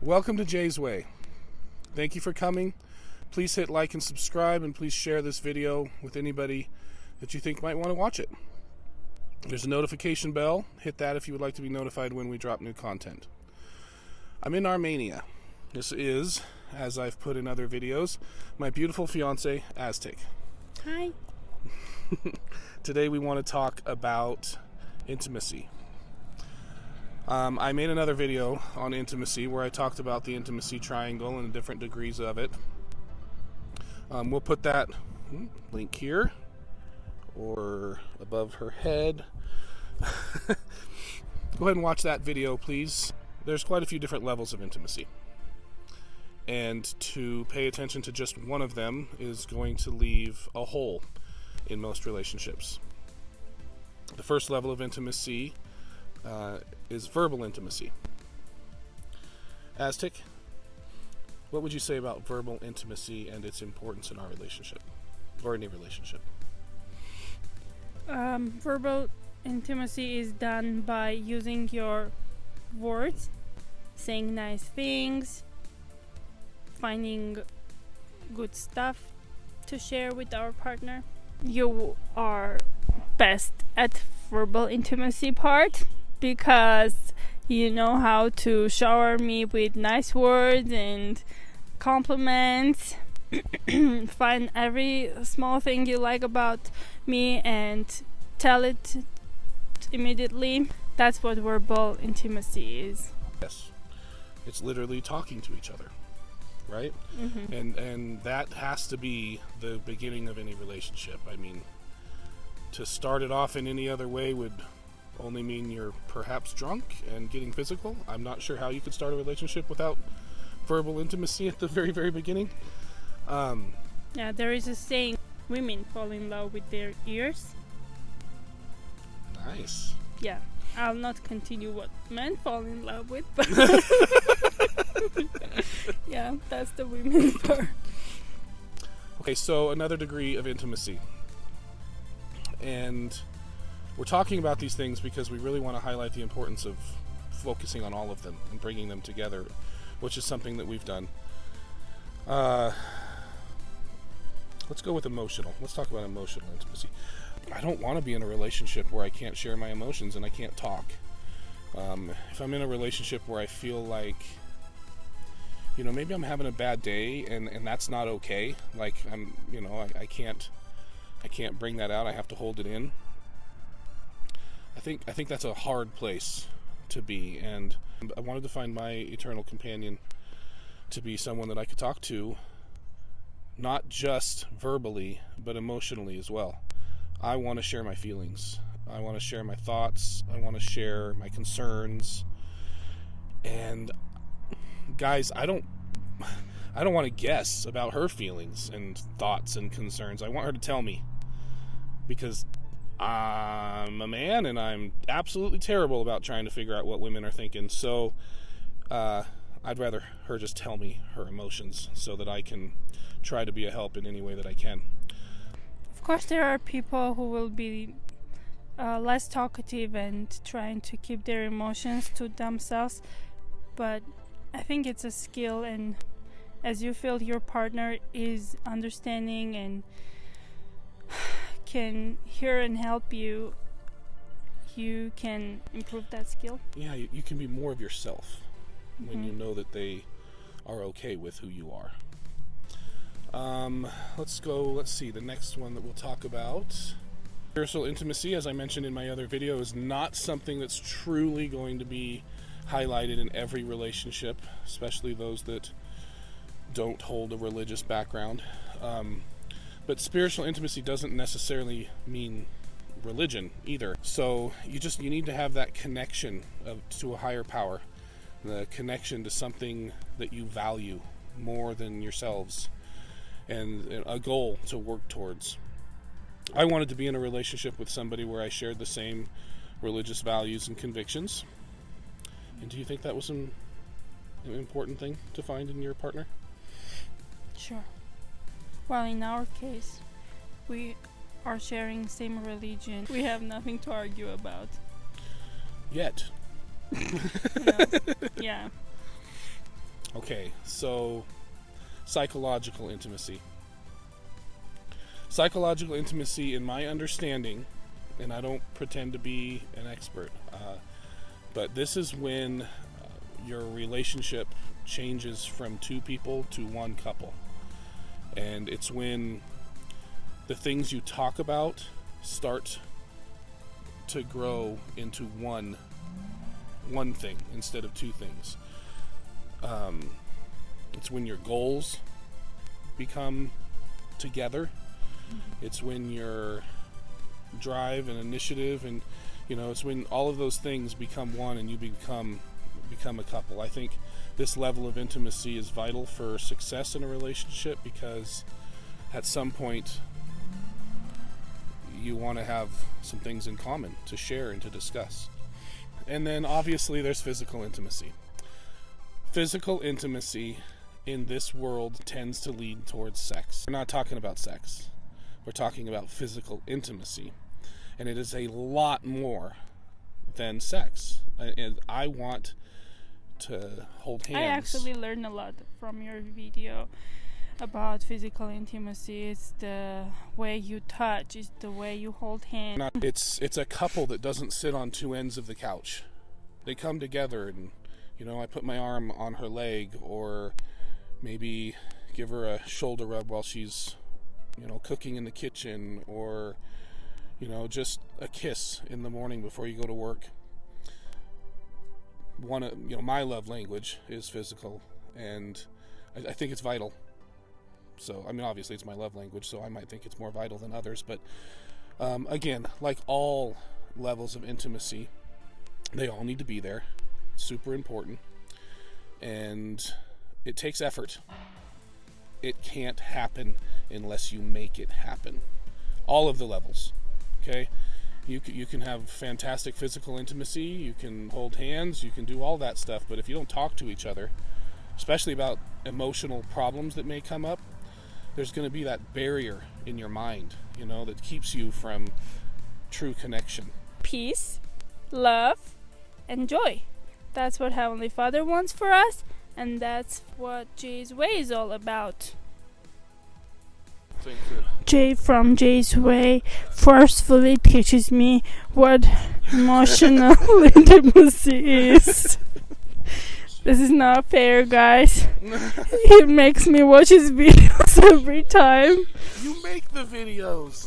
Welcome to Jay's Way. Thank you for coming. Please hit like and subscribe, and please share this video with anybody that you think might want to watch it. There's a notification bell. Hit that if you would like to be notified when we drop new content. I'm in Armenia. This is, as I've put in other videos, my beautiful fiancé, Aztec. Hi. Today we want to talk about intimacy. I made another video on intimacy where I talked about the intimacy triangle and the different degrees of it. We'll put that link here or above her head. Go ahead and watch that video, please. There's quite a few different levels of intimacy. And to pay attention to just one of them is going to leave a hole in most relationships. The first level of intimacy is verbal intimacy. Aztec, what would you say about verbal intimacy and its importance in our relationship, or any relationship? Verbal intimacy is done by using your words, saying nice things, finding good stuff to share with our partner. You are best at verbal intimacy part because you know how to shower me with nice words and compliments. Find every small thing you like about me and tell it immediately. That's what verbal intimacy is. Yes, it's literally talking to each other, right? Mm-hmm. And that has to be the beginning of any relationship. I mean, to start it off in any other way would only mean you're perhaps drunk and getting physical. I'm not sure how you could start a relationship without verbal intimacy at the very, very beginning. Yeah, there is a saying, women fall in love with their ears. Nice. Yeah, I'll not continue what men fall in love with, but yeah, that's the women part. Okay, so another degree of intimacy. And we're talking about these things because we really want to highlight the importance of focusing on all of them and bringing them together, which is something that we've done. Let's go with emotional. Let's talk about emotional intimacy. I don't want to be in a relationship where I can't share my emotions and I can't talk. If I'm in a relationship where I feel like, maybe I'm having a bad day and that's not okay. Like I can't bring that out. I have to hold it in. I think that's a hard place to be, and I wanted to find my eternal companion to be someone that I could talk to, not just verbally, but emotionally as well. I want to share my feelings. I want to share my thoughts. I want to share my concerns. And guys, I don't want to guess about her feelings and thoughts and concerns. I want her to tell me, because I'm a man and I'm absolutely terrible about trying to figure out what women are thinking. So I'd rather her just tell me her emotions so that I can try to be a help in any way that I can. Of course, there are people who will be less talkative and trying to keep their emotions to themselves, but I think it's a skill, and as you feel your partner is understanding and can hear and help you, you can improve that skill. Yeah, you can be more of yourself when you know that they are okay with who you are. Let's see, the next one that we'll talk about. Spiritual intimacy, as I mentioned in my other video, is not something that's truly going to be highlighted in every relationship, especially those that don't hold a religious background. But spiritual intimacy doesn't necessarily mean religion either. So you need to have that connection to a higher power, the connection to something that you value more than yourselves, and a goal to work towards. I wanted to be in a relationship with somebody where I shared the same religious values and convictions. And do you think that was an important thing to find in your partner? Sure. Well, in our case, we are sharing same religion. We have nothing to argue about. Yet. Yeah. Okay, so psychological intimacy. Psychological intimacy, in my understanding, and I don't pretend to be an expert, but this is when your relationship changes from two people to one couple. And it's when the things you talk about start to grow into one thing instead of two things. It's when your goals become together. It's when your drive and initiative, and it's when all of those things become one and you become a couple. I think this level of intimacy is vital for success in a relationship, because at some point you want to have some things in common to share and to discuss. And then obviously there's physical intimacy. Physical intimacy in this world tends to lead towards sex. We're not talking about sex. We're talking about physical intimacy. And it is a lot more than sex. And I want to hold hands. I actually learned a lot from your video about physical intimacy. It's the way you touch, it's the way you hold hands. It's a couple that doesn't sit on two ends of the couch. They come together, and I put my arm on her leg, or maybe give her a shoulder rub while she's cooking in the kitchen, or just a kiss in the morning before you go to work. My love language is physical, and I think it's vital. So, obviously it's my love language, so I might think it's more vital than others, but again, like all levels of intimacy, they all need to be there. Super important. And it takes effort. It can't happen unless you make it happen. All of the levels, okay? You can have fantastic physical intimacy, you can hold hands, you can do all that stuff, but if you don't talk to each other, especially about emotional problems that may come up, there's going to be that barrier in your mind, that keeps you from true connection. Peace, love, and joy. That's what Heavenly Father wants for us, and that's what Jay's Way is all about. Jay from Jay's Way forcefully teaches me what emotional intimacy is. This is not fair, guys. He makes me watch his videos every time. You make the videos.